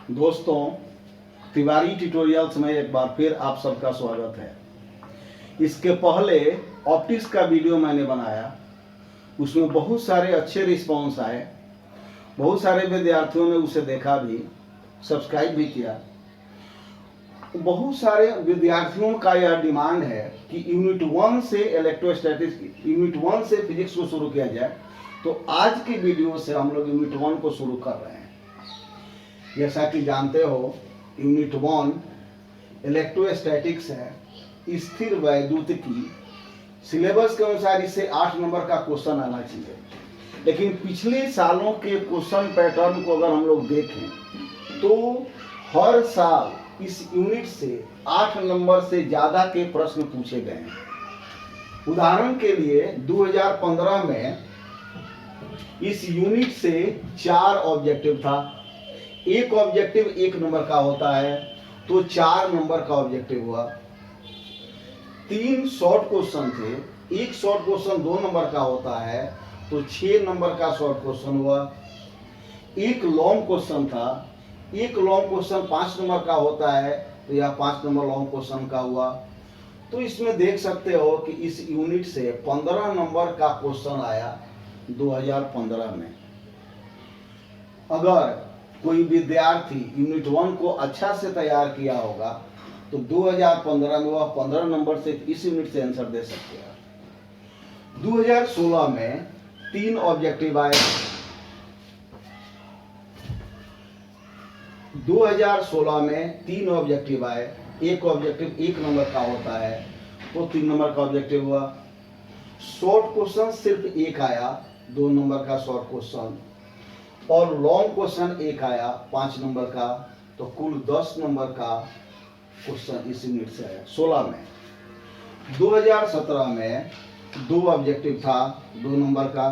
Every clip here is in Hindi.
दोस्तों, तिवारी ट्यूटोरियल्स में एक बार फिर आप सबका स्वागत है। इसके पहले ऑप्टिक्स का वीडियो मैंने बनाया, उसमें बहुत सारे अच्छे रिस्पांस आए। बहुत सारे विद्यार्थियों ने उसे देखा भी, सब्सक्राइब भी किया। बहुत सारे विद्यार्थियों का यह डिमांड है कि यूनिट 1 से इलेक्ट्रोस्टैटिक्स, यूनिट 1 से फिजिक्स को शुरू किया जाए। तो आज के वीडियो से हम लोग यूनिट 1 को शुरू कर रहे हैं। जैसा कि जानते हो, यूनिट 1 इलेक्ट्रोस्टैटिक्स है, स्थिर वैद्युतिकी। सिलेबस के अनुसार इससे 8 नंबर का क्वेश्चन आना चाहिए, लेकिन पिछले सालों के क्वेश्चन पैटर्न को अगर हम लोग देखें तो हर साल इस यूनिट से 8 नंबर से ज़्यादा के प्रश्न पूछे गए हैं। उदाहरण के लिए 2015 में इस यूनिट से 4 ऑब्जेक्टिव था। एक ऑब्जेक्टिव 1 नंबर का होता है, तो 4 नंबर का ऑब्जेक्टिव हुआ। 3 शॉर्ट क्वेश्चन थे, एक शॉर्ट क्वेश्चन 2 नंबर का होता है, तो 6 नंबर का शॉर्ट क्वेश्चन हुआ। एक लॉन्ग क्वेश्चन था, एक लॉन्ग क्वेश्चन 5 नंबर का होता है, तो यह 5 नंबर लॉन्ग क्वेश्चन का हुआ। तो इसमें देख सकते हो कि इस यूनिट से 15 नंबर का क्वेश्चन आया 2015 में। अगर कोई विद्यार्थी यूनिट 1 को अच्छा से तैयार किया होगा तो 2015 में वह 15 नंबर से इस यूनिट से आंसर दे सकते हैं। 2016 में 3 ऑब्जेक्टिव आए। 2016 में 3 ऑब्जेक्टिव आए। एक ऑब्जेक्टिव 1 नंबर का होता है, तो 3 नंबर का ऑब्जेक्टिव हुआ। शॉर्ट क्वेश्चन सिर्फ 1 आया, 2 नंबर का शॉर्ट क्वेश्चन, और लॉन्ग क्वेश्चन 1 आया 5 नंबर का, तो कुल 10 नंबर का क्वेश्चन इस यूनिट से आया 16 में। 2017 में 2 ऑब्जेक्टिव था 2 नंबर का,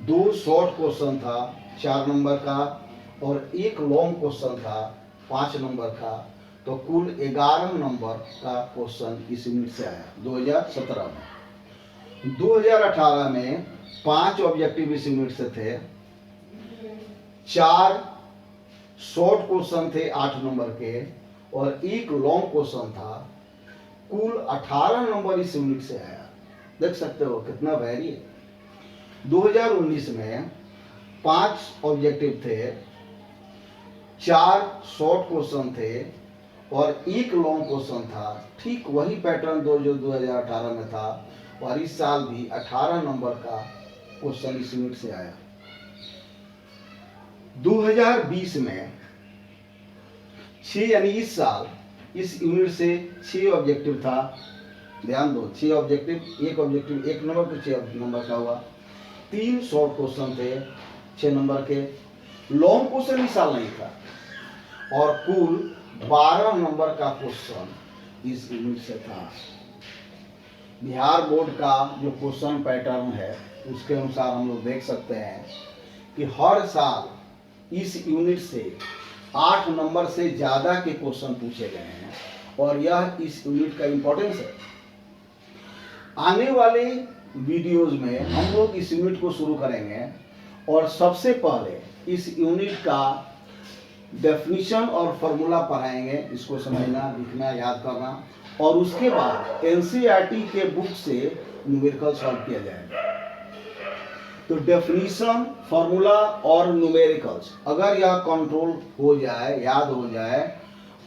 2 शॉर्ट क्वेश्चन था 4 नंबर का, और एक लॉन्ग क्वेश्चन था 5 नंबर का, तो कुल 11 नंबर का क्वेश्चन इस यूनिट से आया 2017 में। 2018 में 5 ऑब्जेक्टिव इस यूनिट से थे, 4 शॉर्ट क्वेश्चन थे 8 नंबर के, और एक लॉन्ग क्वेश्चन था। कुल 18 नंबर इस यूनिट से आया। देख सकते हो कितना वैरी है। 2019 में 5 ऑब्जेक्टिव थे, 4 शॉर्ट क्वेश्चन थे, और एक लॉन्ग क्वेश्चन था। ठीक वही पैटर्न जो 2018 में था, और इस साल भी 18 नंबर का क्वेश्चन इस यूनिट से आया। 2020 में 6, यानी इस साल इस यूनिट से 6 ऑब्जेक्टिव था। ध्यान दो, 6 ऑब्जेक्टिव, एक ऑब्जेक्टिव 1 नंबर, तो 6 नंबर का हुआ। 3 शॉर्ट क्वेश्चन थे 6 नंबर के, लॉन्ग क्वेश्चन इस साल नहीं था, और कुल 12 नंबर का क्वेश्चन इस यूनिट से था। बिहार बोर्ड का जो क्वेश्चन पैटर्न है उसके अनुसार हम लोग देख सकते हैं कि हर साल इस यूनिट से 8 नंबर से ज़्यादा के क्वेश्चन पूछे गए हैं, और यह इस यूनिट का इम्पोर्टेंस है। आने वाले वीडियोज में हम लोग इस यूनिट को शुरू करेंगे, और सबसे पहले इस यूनिट का डेफिनेशन और फॉर्मूला पढ़ाएंगे। इसको समझना, लिखना, याद करना, और उसके बाद एनसीईआरटी के बुक से न्यूमेरिकल सॉल्व किया जाएगा। तो डेफिनेशन, फॉर्मूला और न्यूमेरिकल्स अगर यह कंट्रोल हो जाए, याद हो जाए,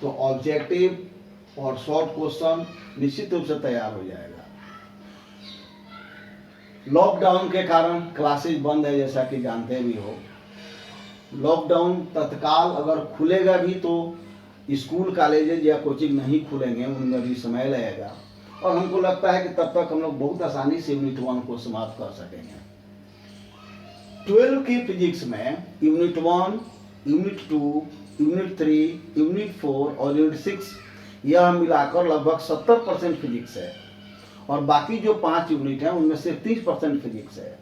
तो ऑब्जेक्टिव और शॉर्ट क्वेश्चन निश्चित रूप से तैयार हो जाएगा। लॉकडाउन के कारण क्लासेज बंद है, जैसा कि जानते भी हो। लॉकडाउन तत्काल अगर खुलेगा भी तो स्कूल, कॉलेजेज या कोचिंग नहीं खुलेंगे, उनमें भी समय लगेगा, और हमको लगता है कि तब तक हम लोग बहुत आसानी से यूनिट 1 को समाप्त कर सकेंगे। 12 की फिजिक्स में यूनिट 1, यूनिट 2, यूनिट 3, यूनिट 4 और यूनिट 6, यह मिलाकर लगभग 70% फिजिक्स है, और बाकी जो 5 यूनिट हैं उनमें से 30% फिजिक्स है।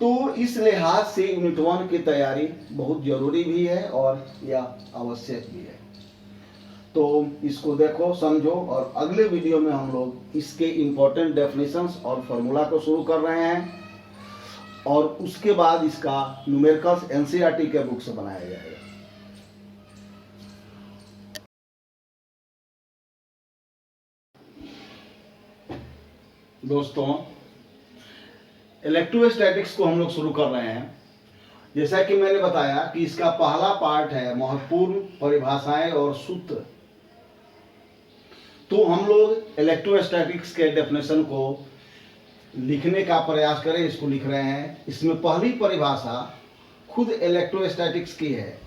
तो इस लिहाज से यूनिट 1 की तैयारी बहुत जरूरी भी है, और यह आवश्यक भी है। तो इसको देखो, समझो, और अगले वीडियो में हम लोग इसके इम्पोर्टेंट डेफिनेशंस और फॉर्मूला को शुरू कर रहे हैं। और उसके बाद इसका न्यूमेरिकल्स एनसीईआरटी के बुक से बनाया जाएगा। दोस्तों, इलेक्ट्रोस्टैटिक्स को हम लोग शुरू कर रहे हैं। जैसा कि मैंने बताया कि इसका पहला पार्ट है महत्वपूर्ण परिभाषाएं और सूत्र। तो हम लोग इलेक्ट्रोस्टैटिक्स के डेफिनेशन को लिखने का प्रयास करें, इसको लिख रहे हैं। इसमें पहली परिभाषा खुद इलेक्ट्रोस्टैटिक्स की है।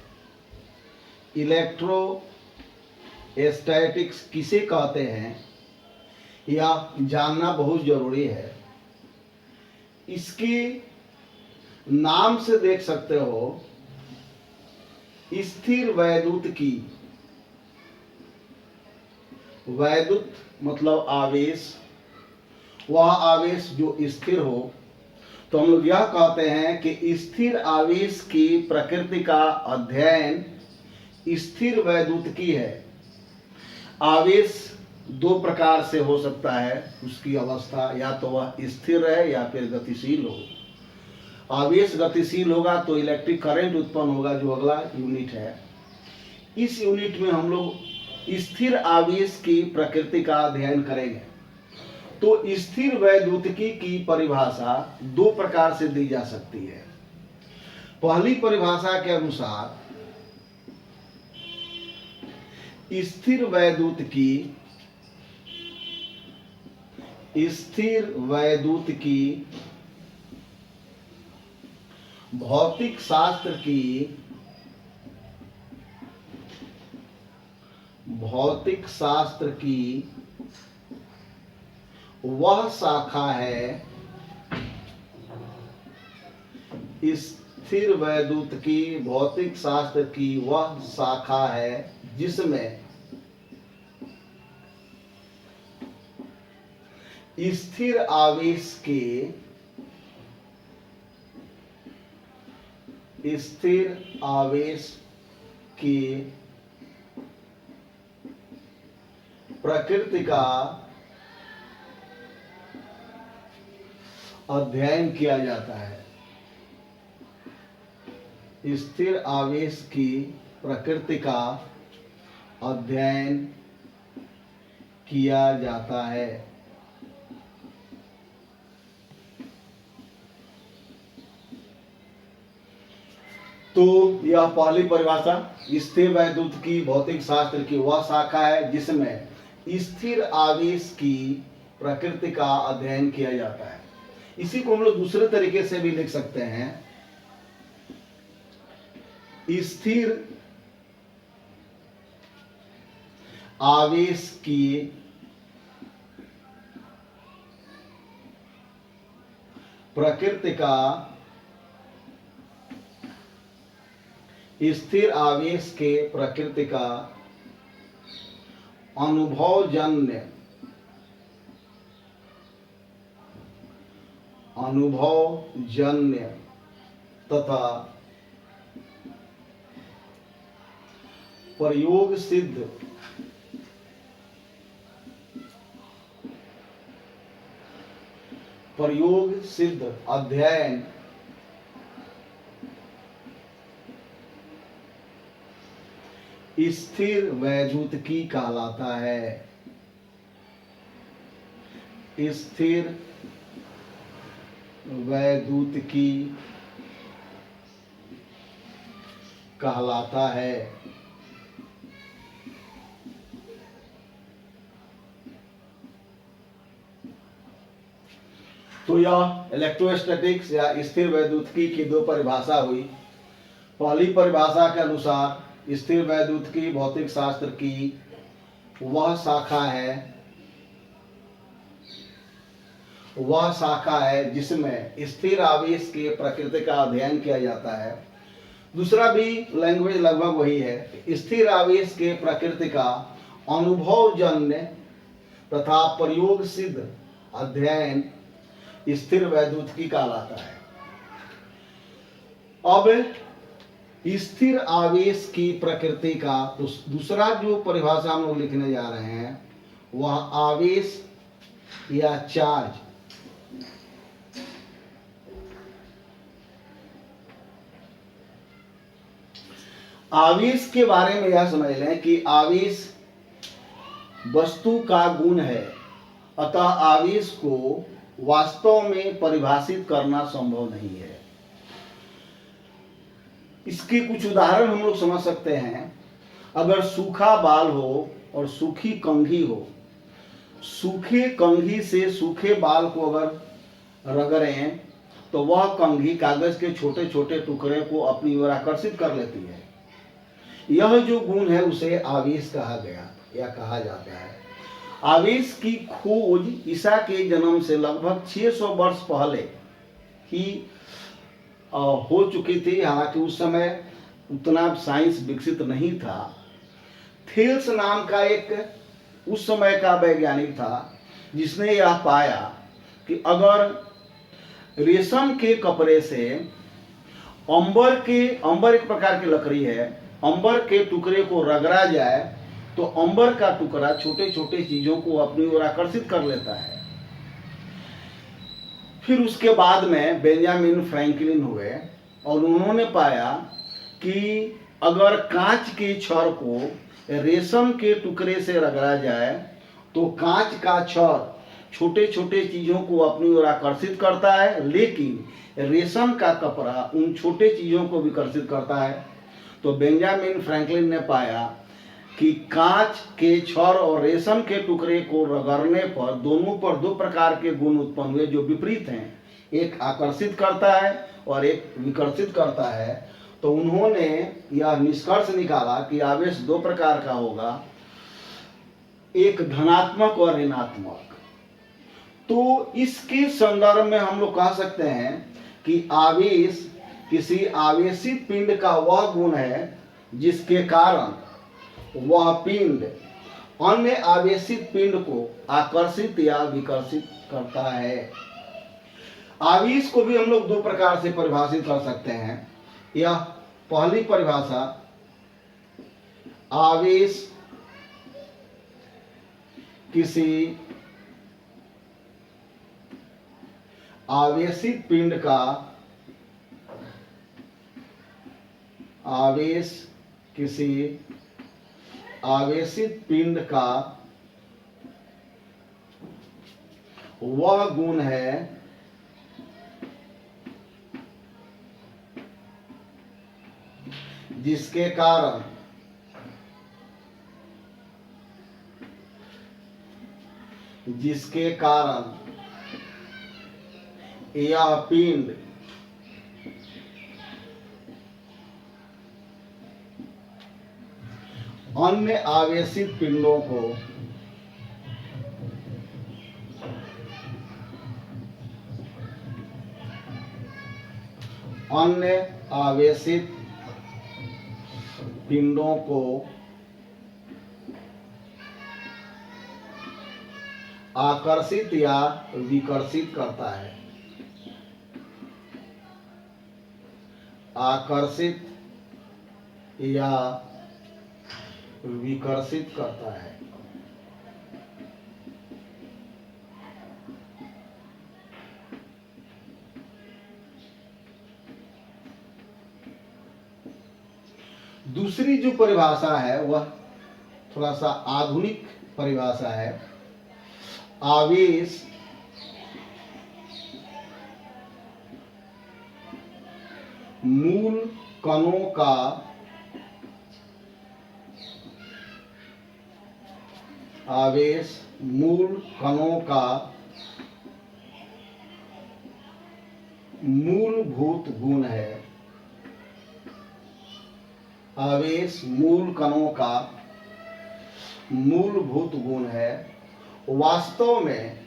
इलेक्ट्रोस्टैटिक्स किसे कहते हैं यह जानना बहुत जरूरी है। इसके नाम से देख सकते हो, स्थिर वैद्युत की। वैद्युत मतलब आवेश, वह आवेश जो स्थिर हो। तो हम लोग यह कहते हैं कि स्थिर आवेश की प्रकृति का अध्ययन स्थिर वैद्युतिकी है। आवेश दो प्रकार से हो सकता है, उसकी अवस्था, या तो वह स्थिर है या फिर गतिशील हो। आवेश गतिशील होगा तो इलेक्ट्रिक करंट उत्पन्न होगा, जो अगला यूनिट है। इस यूनिट में हम लोग स्थिर आवेश की प्रकृति का अध्ययन करेंगे। तो स्थिर वैद्युतिकी की परिभाषा दो प्रकार से दी जा सकती है। पहली परिभाषा के अनुसार स्थिर वैद्युतिकी भौतिक शास्त्र की वह शाखा है। स्थिर वैद्युतिकी भौतिक शास्त्र की वह शाखा है जिसमें स्थिर आवेश की प्रकृति का अध्ययन किया जाता है। स्थिर आवेश की प्रकृति का अध्ययन किया जाता है। तो यह पहली परिभाषा, स्थिर वैद्युतिकी भौतिक शास्त्र की वह शाखा है जिसमें स्थिर आवेश की प्रकृति का अध्ययन किया जाता है। इसी को हम लोग दूसरे तरीके से भी लिख सकते हैं। स्थिर आवेश की प्रकृति का स्थिर आवेश के प्रकृति का अनुभवजन्य तथा प्रयोग सिद्ध अध्ययन स्थिर वैद्युतिकी कहलाता है। स्थिर वैद्युतिकी कहलाता है। तो यह इलेक्ट्रोस्टैटिक्स या स्थिर वैद्युतिकी की दो परिभाषा हुई। पहली परिभाषा के अनुसार स्थिर वैद्युतिकी भौतिक शास्त्र की वह शाखा है जिसमें स्थिर आवेश के प्रकृति का अध्ययन किया जाता है। दूसरा भी लैंग्वेज लगभग वही है। स्थिर आवेश के प्रकृति का अनुभवजन्य तथा प्रयोग सिद्ध अध्ययन स्थिर वैद्युतिकी कहलाता है। अब स्थिर आवेश की प्रकृति का दूसरा जो परिभाषा हम लोग लिखने जा रहे हैं वह आवेश या चार्ज आवेश के बारे में यह समझ लें कि आवेश वस्तु का गुण है, अतः आवेश को वास्तव में परिभाषित करना संभव नहीं है। इसके कुछ उदाहरण हम लोग समझ सकते हैं। अगर सूखा बाल हो और सूखी कंघी हो, सूखे कंघी से सूखे बाल को अगर रगड़ें तो वह कंघी कागज के छोटे छोटे टुकड़े को अपनी ओर आकर्षित कर लेती है। यह जो गुण है उसे आवेश कहा गया या कहा जाता है। आवेश की खोज ईसा के जन्म से लगभग 600 वर्ष पहले ही हो चुकी थी। हालांकि उस समय उतना साइंस विकसित नहीं था। थेल्स नाम का एक उस समय का वैज्ञानिक था जिसने यह पाया कि अगर रेशम के कपड़े से अंबर एक प्रकार की लकड़ी है, अंबर के टुकड़े को रगड़ा जाए तो अंबर का टुकड़ा छोटे छोटे चीजों को अपनी ओर आकर्षित कर लेता है। फिर उसके बाद में बेंजामिन फ्रैंकलिन हुए और उन्होंने पाया कि अगर कांच के छड़ को रेशम के टुकड़े से रगड़ा जाए तो कांच का छड़ छोटे छोटे चीजों को अपनी ओर आकर्षित करता है, लेकिन रेशम का कपड़ा उन छोटे चीजों को विकर्षित करता है। तो बेंजामिन फ्रैंकलिन ने पाया कि कांच के छड़ और रेशम के टुकड़े को रगड़ने पर दोनों पर दो प्रकार के गुण उत्पन्न हुए जो विपरीत हैं, एक आकर्षित करता है और एक विकर्षित करता है। तो उन्होंने यह निष्कर्ष निकाला कि आवेश दो प्रकार का होगा, एक धनात्मक और ऋणात्मक। तो इसके संदर्भ में हम लोग कह सकते हैं कि आवेश किसी आवेशित पिंड का वह गुण है जिसके कारण वह पिंड अन्य आवेशित पिंड को आकर्षित या विकर्षित करता है। आवेश को भी हम लोग दो प्रकार से परिभाषित कर सकते हैं। यह पहली परिभाषा, आवेश किसी आवेशित पिंड का, आवेश किसी आवेशित पिंड का वह गुण है जिसके कारण यह पिंड अन्य आवेशित पिंडों को आकर्षित या विकर्षित करता है। आकर्षित या विकर्षित करता है। दूसरी जो परिभाषा है वह थोड़ा सा आधुनिक परिभाषा है। आवेश मूल कणों का मूलभूत गुण है। आवेश मूल कणों का मूलभूत गुण है। वास्तव में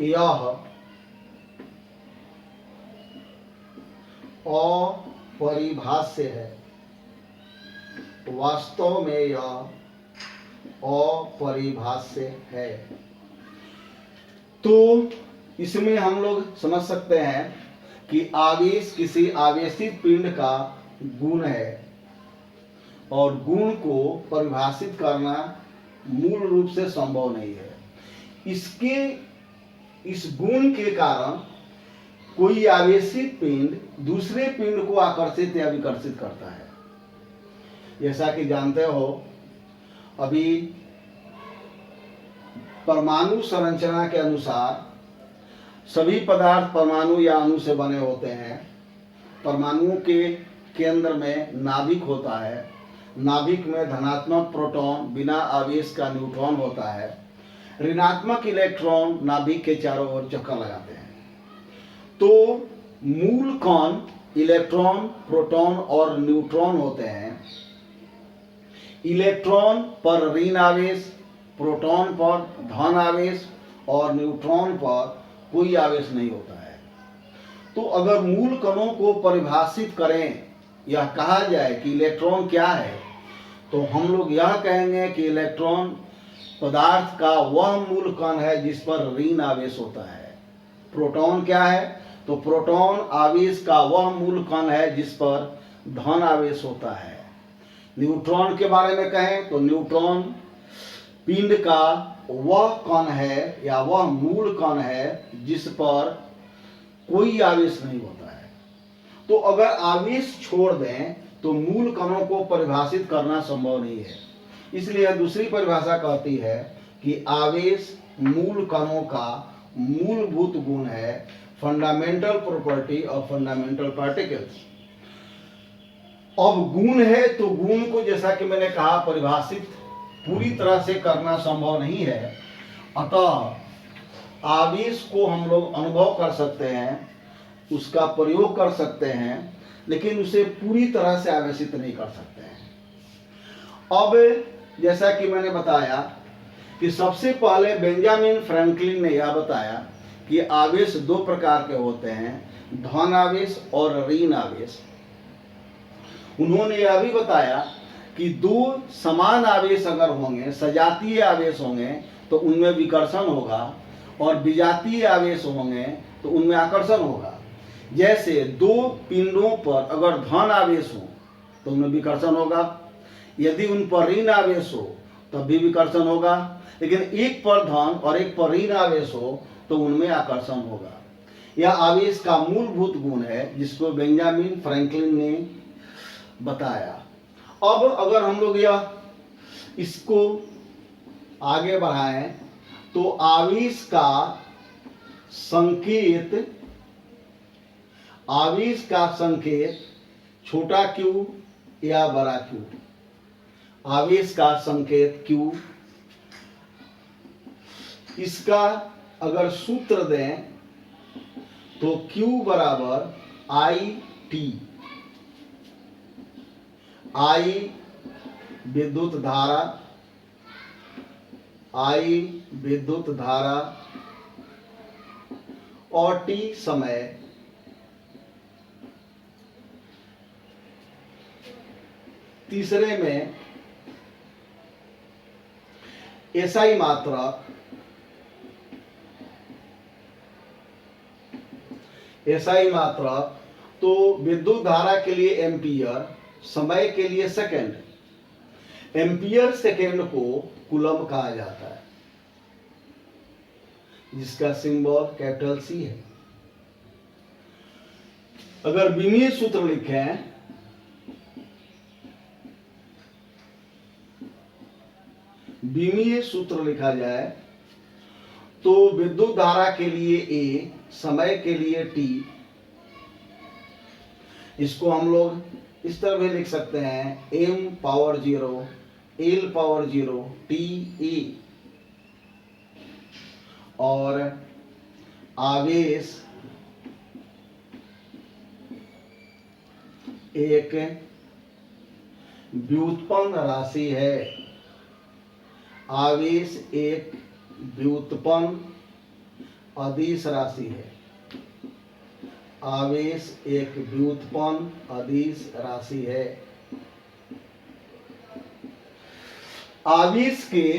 यह अपरिभाष्य है। वास्तव में यह अपरिभाष्य है। तो इसमें हम लोग समझ सकते हैं कि आवेश किसी आवेशित पिंड का गुण है और गुण को परिभाषित करना मूल रूप से संभव नहीं है। इस गुण के कारण कोई आवेशित पिंड दूसरे पिंड को आकर्षित या विकर्षित करता है। जैसा कि जानते हो, अभी परमाणु संरचना के अनुसार सभी पदार्थ परमाणु या अणु से बने होते हैं। परमाणुओं के केंद्र में नाभिक होता है। नाभिक में धनात्मक प्रोटॉन बिना आवेश का न्यूट्रॉन होता है। ऋणात्मक इलेक्ट्रॉन नाभिक के चारों ओर चक्कर लगाते हैं। तो मूल कण इलेक्ट्रॉन, प्रोटॉन और न्यूट्रॉन होते हैं। इलेक्ट्रॉन पर ऋण आवेश, प्रोटॉन पर धन आवेश और न्यूट्रॉन पर कोई आवेश नहीं होता है। तो अगर मूल कणों को परिभाषित करें या कहा जाए कि इलेक्ट्रॉन क्या है, तो हम लोग यह कहेंगे कि इलेक्ट्रॉन पदार्थ का वह मूल कण है जिस पर ऋण आवेश होता है। प्रोटॉन क्या है? तो प्रोटॉन आवेश का वह मूल कण है जिस पर धन आवेश होता है। न्यूट्रॉन के बारे में कहें तो न्यूट्रॉन पिंड का वह कण है या वह मूल कण है जिस पर कोई आवेश नहीं होता है। तो अगर आवेश छोड़ दें तो मूल कणों को परिभाषित करना संभव नहीं है। इसलिए दूसरी परिभाषा कहती है कि आवेश मूल कणों का मूलभूत गुण है, fundamental property of fundamental particles. अब गुण है तो गुण को, जैसा कि मैंने कहा, परिभाषित पूरी तरह से करना संभव नहीं है। अतः आवेश को हम लोग अनुभव कर सकते हैं, उसका प्रयोग कर सकते हैं, लेकिन उसे पूरी तरह से आवेशित नहीं कर सकते हैं। अब जैसा कि मैंने बताया कि सबसे पहले बेंजामिन फ्रैंकलिन ने यह बताया कि आवेश दो प्रकार के होते हैं, धन आवेश और ऋण आवेश। उन्होंने यह भी बताया कि दो समान आवेश अगर होंगे, सजातीय आवेश होंगे, तो उनमें विकर्षण होगा, और विजातीय आवेश होंगे तो उनमें आकर्षण होगा। जैसे दो पिंडों पर अगर धन आवेश हो तो उनमें विकर्षण होगा, यदि उन पर ऋण आवेश हो तब भी विकर्षण होगा, लेकिन एक पर धन और एक पर ऋण आवेश हो तो उनमें आकर्षण होगा। यह आवेश का मूलभूत गुण है जिसको बेंजामिन फ्रैंकलिन ने बताया। अब अगर हम लोग यह इसको आगे बढ़ाएं तो आवेश का संकेत छोटा क्यू या बड़ा क्यू। आवेश का संकेत क्यू, इसका अगर सूत्र दें तो Q बराबर I T। I विद्युत धारा और T समय। तीसरे में SI मात्रक, तो विद्युत धारा के लिए एम्पियर, समय के लिए सेकंड। एम्पियर सेकंड को कूलम कहा जाता है, जिसका सिंबल कैपिटल C है। अगर बीमीय सूत्र लिखें बीमीय सूत्र लिखा जाए तो विद्युत धारा के लिए A, समय के लिए T। इसको हम लोग इस तरह भी लिख सकते हैं m power 0 l power 0 t e। और आवेश एक व्युत्पन्न राशि है। आवेश एक व्युत्पन्न अदिश राशि है। आवेश एक व्युत्पन्न अदिश राशि है। आवेश के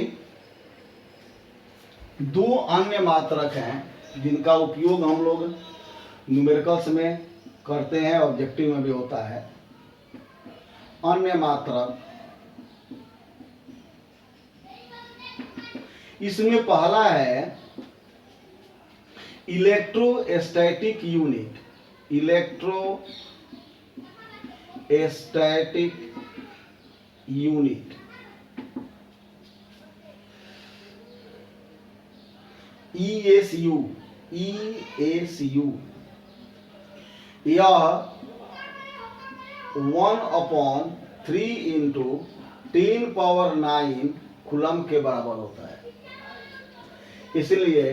दो अन्य मात्रक हैं जिनका उपयोग हम लोग न्यूमेरिकल्स में करते हैं, ऑब्जेक्टिव में भी होता है। अन्य मात्रक, इसमें पहला है electrostatic unit, electrostatic unit ESU, यह 1/3 × 10⁹ कूलम के बराबर होता है। इसलिए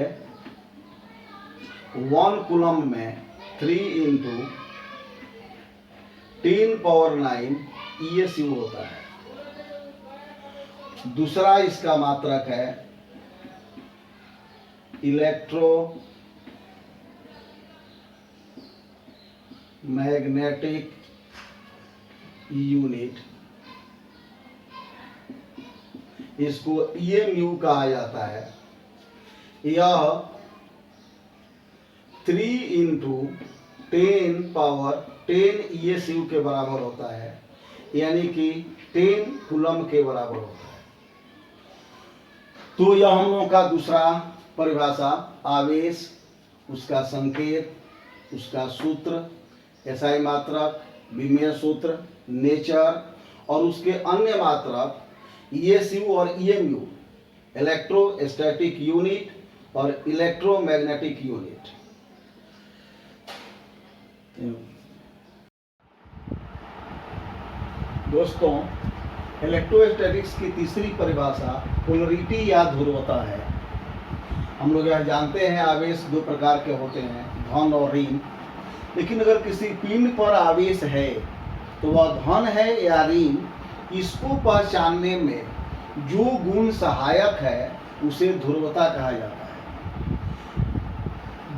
1 कूलम में 3 × 10⁹ ESU होता है। दूसरा इसका मात्रक है इलेक्ट्रोमैग्नेटिक यूनिट, इसको EMU कहा जाता है। यह 3 × 10⁻10 ESU के बराबर होता है, यानी कि 10 कूलम के बराबर होता है। तो यह हम लोगों का दूसरा परिभाषा, आवेश, उसका संकेत, उसका सूत्र, SI मात्रक, विमीय सूत्र, नेचर, और उसके अन्य मात्रक ESU और EMU, इलेक्ट्रोस्टैटिक यूनिट और इलेक्ट्रोमैग्नेटिक यूनिट। दोस्तों, इलेक्ट्रोस्टैटिक्स की तीसरी परिभाषा पोलरिटी या ध्रुवता है। हम लोग यह जानते हैं आवेश दो प्रकार के होते हैं, धन और ऋण। लेकिन अगर किसी पिंड पर आवेश है तो वह धन है या ऋण, इसको पहचानने में जो गुण सहायक है उसे ध्रुवता कहा जाता है।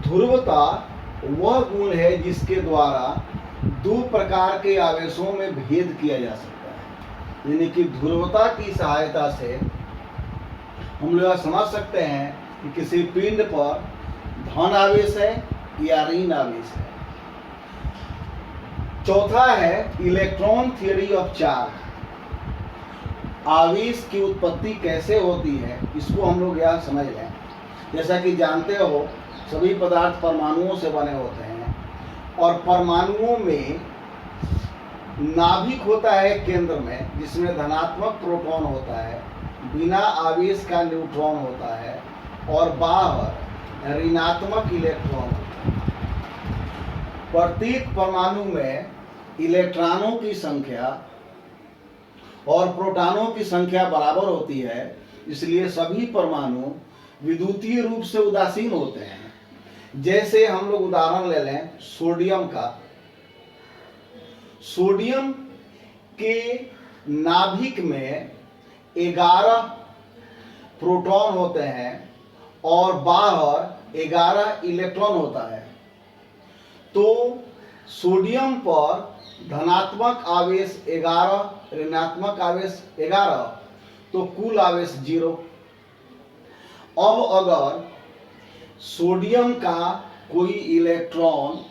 ध्रुवता वह गुण है जिसके द्वारा दो प्रकार के आवेशों में भेद किया जा सकता है। यानी कि ध्रुवता की सहायता से हम लोग समझ सकते हैं कि किसी पिंड पर धन आवेश है या ऋण आवेश है। चौथा है इलेक्ट्रॉन थ्योरी ऑफ चार्ज। आवेश की उत्पत्ति कैसे होती है इसको हम लोग यहाँ समझ लें। जैसा कि जानते हो, सभी पदार्थ परमाणुओं से बने होते हैं और परमाणुओं में नाभिक होता है केंद्र में, जिसमें धनात्मक प्रोटॉन होता है, बिना आवेश का न्यूट्रॉन होता है और बाहर ऋणात्मक इलेक्ट्रॉन होता है। प्रत्येक परमाणु में इलेक्ट्रॉनों की संख्या और प्रोटॉनों की संख्या बराबर होती है, इसलिए सभी परमाणु विद्युतीय रूप से उदासीन होते हैं। जैसे हम लोग उदाहरण ले लें सोडियम का। सोडियम के नाभिक में 11 प्रोटॉन होते हैं और बाहर 11 इलेक्ट्रॉन होता है। तो सोडियम पर धनात्मक आवेश 11, ऋणात्मक आवेश 11, तो कुल आवेश 0। अब अगर सोडियम का कोई इलेक्ट्रॉन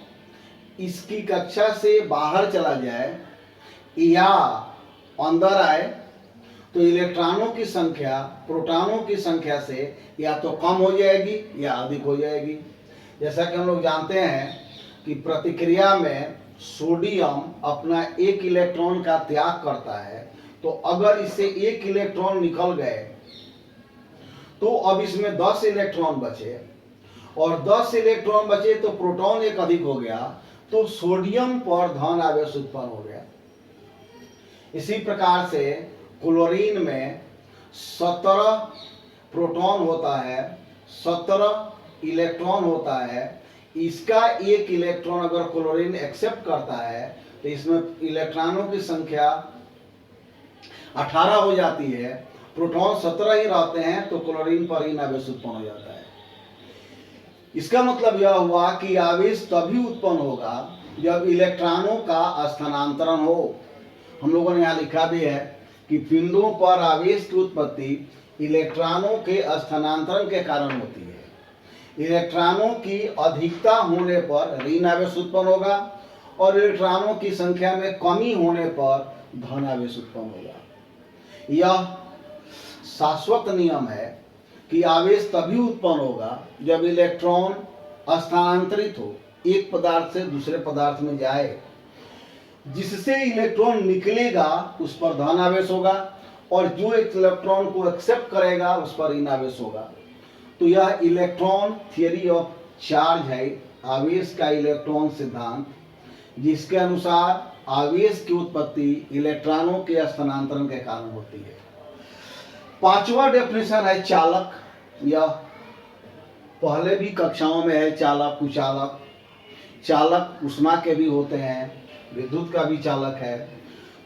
इसकी कक्षा से बाहर चला जाए या अंदर आए तो इलेक्ट्रॉनों की संख्या प्रोटॉनों की संख्या से या तो कम हो जाएगी या अधिक हो जाएगी। जैसा कि हम लोग जानते हैं कि प्रतिक्रिया में सोडियम अपना 1 इलेक्ट्रॉन का त्याग करता है, तो अगर इससे 1 इलेक्ट्रॉन निकल गए तो अब इसमें 10 इलेक्ट्रॉन बचे, और 10 इलेक्ट्रॉन बचे तो प्रोटॉन एक अधिक हो गया, तो सोडियम पर धन आवेश उत्पन्न हो गया। इसी प्रकार से क्लोरीन में 17 प्रोटॉन होता है, 17 इलेक्ट्रॉन होता है। इसका 1 इलेक्ट्रॉन अगर क्लोरीन एक्सेप्ट करता है तो इसमें इलेक्ट्रॉनों की संख्या 18 हो जाती है, प्रोटॉन 17 ही रहते हैं, तो क्लोरीन पर ऋण आवेश उत्पन्न हो जाता है। इसका मतलब यह हुआ कि आवेश तभी उत्पन्न होगा जब इलेक्ट्रॉनों का स्थानांतरण हो। हम लोगों ने यहाँ लिखा भी है कि पिंडों पर आवेश की उत्पत्ति इलेक्ट्रॉनों के स्थानांतरण के कारण होती है। इलेक्ट्रॉनों की अधिकता होने पर ऋण आवेश उत्पन्न होगा और इलेक्ट्रॉनों की संख्या में कमी होने पर धन आवेश उत्पन्न होगा। यह शाश्वत नियम है कि आवेश तभी उत्पन्न होगा जब इलेक्ट्रॉन स्थानांतरित हो, एक पदार्थ से दूसरे पदार्थ में जाए, जिससे इलेक्ट्रॉन निकलेगा उस पर धन आवेश होगा और जो इलेक्ट्रॉन को एक्सेप्ट करेगा उस पर ऋण आवेश होगा। तो यह इलेक्ट्रॉन थियरी ऑफ चार्ज है, आवेश का इलेक्ट्रॉन सिद्धांत, जिसके अनुसार आवेश की उत्पत्ति इलेक्ट्रॉनों के स्थानांतरण के कारण होती है। पांचवा डेफिनेशन है चालक। यह पहले भी कक्षाओं में है, चालक, कुचालक। चालक ऊष्मा के भी होते हैं, विद्युत का भी चालक है।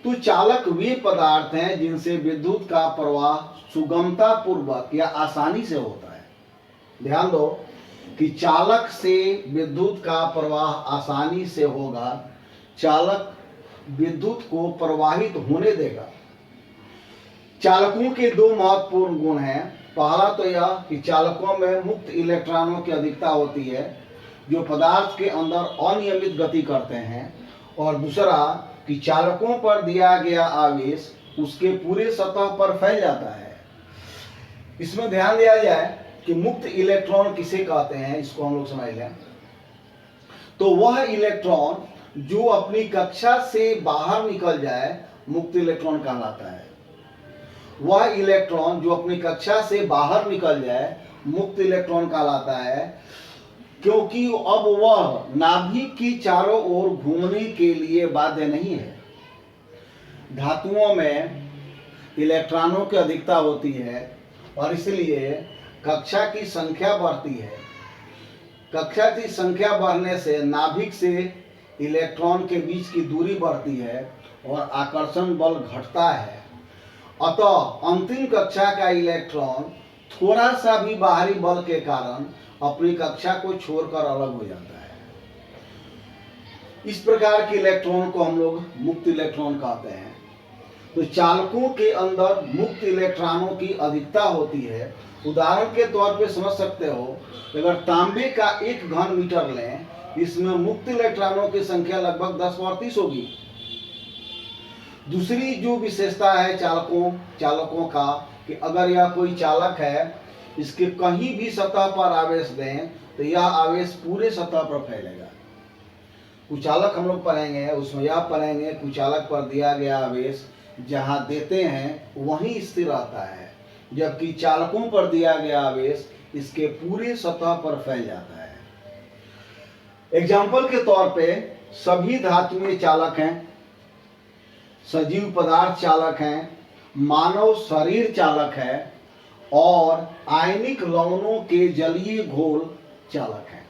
तो चालक वे पदार्थ हैं जिनसे विद्युत का प्रवाह सुगमता पूर्वक या आसानी से होता है। ध्यान दो कि चालक से विद्युत का प्रवाह आसानी से होगा। चालक विद्युत को प्रवाहित होने देगा। चालकों के दो महत्वपूर्ण गुण हैं। पहला तो यह कि चालकों में मुक्त इलेक्ट्रॉनों की अधिकता होती है जो पदार्थ के अंदर अनियमित गति करते हैं, और दूसरा कि चालकों पर दिया गया आवेश उसके पूरे सतह पर फैल जाता है। इसमें ध्यान दिया जाए कि मुक्त इलेक्ट्रॉन किसे कहते हैं, इसको हम लोग समझ लें। तो वह इलेक्ट्रॉन जो अपनी कक्षा से बाहर निकल जाए मुक्त इलेक्ट्रॉन कहलाता है। वह इलेक्ट्रॉन जो अपनी कक्षा से बाहर निकल जाए मुक्त इलेक्ट्रॉन कहलाता है, क्योंकि अब वह नाभिक की चारों ओर घूमने के लिए बाध्य नहीं है। धातुओं में इलेक्ट्रॉनों की अधिकता होती है और इसलिए कक्षा की संख्या बढ़ती है। कक्षा की संख्या बढ़ने से नाभिक से इलेक्ट्रॉन के बीच की दूरी बढ़ती है और आकर्षण बल घटता है। अतः अंतिम कक्षा का इलेक्ट्रॉन थोड़ा सा भी बाहरी बल के कारण अपनी कक्षा को छोड़कर अलग हो जाता है। इस प्रकार के इलेक्ट्रॉन को हम लोग मुक्त इलेक्ट्रॉन कहते हैं। तो चालकों के अंदर मुक्त इलेक्ट्रॉनों की अधिकता होती है। उदाहरण के तौर पे समझ सकते हो, अगर तांबे का 1 घन मीटर लें, इसमें मुक्त इलेक्ट्रॉनों की संख्या लगभग 10⁻30 होगी। दूसरी जो विशेषता है चालकों का कि अगर यह कोई चालक है, इसके कहीं भी सतह पर आवेश दें तो यह आवेश पूरे सतह पर फैलेगा। कुचालक हम लोग पढ़ेंगे, उसमें यह पढ़ेंगे कुचालक पर दिया गया आवेश जहां देते हैं वहीं स्थिर रहता है, जबकि चालकों पर दिया गया आवेश इसके पूरे सतह पर फैल जाता है। एग्जाम्पल के तौर पे सभी धातुएं चालक हैं, सजीव पदार्थ चालक हैं, मानव शरीर चालक है और आयनिक लवणों के जलीय घोल चालक हैं।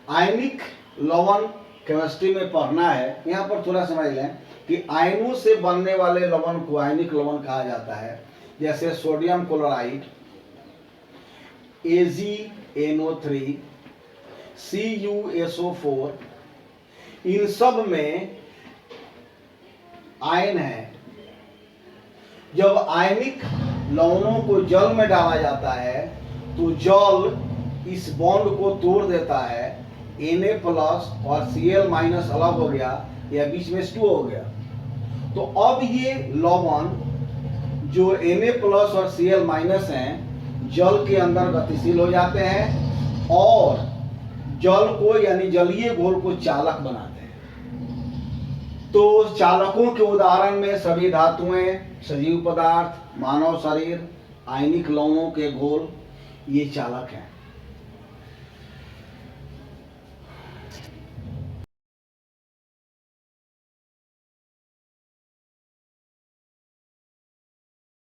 आयनिक लवण केमिस्ट्री में पढ़ना है। यहाँ पर थोड़ा समझ लें कि आयनों से बनने वाले लवण को आयनिक लवण कहा जाता है, जैसे सोडियम क्लोराइड, AgNO3, CuSO4, इन सब में आयन है। जब आयनिक लवणों को जल में डाला जाता है तो जल इस बॉन्ड को तोड़ देता है, Na+ और Cl- अलग हो गया या बीच में H2O हो गया। तो अब ये लवण जो Na+ और Cl- हैं जल के अंदर गतिशील हो जाते हैं और जल को यानी जलीय घोल को चालक बनाते हैं। तो चालकों के उदाहरण में सभी धातुएं, सजीव पदार्थ, मानव शरीर, आयनिक लवणों के घोल, ये चालक हैं।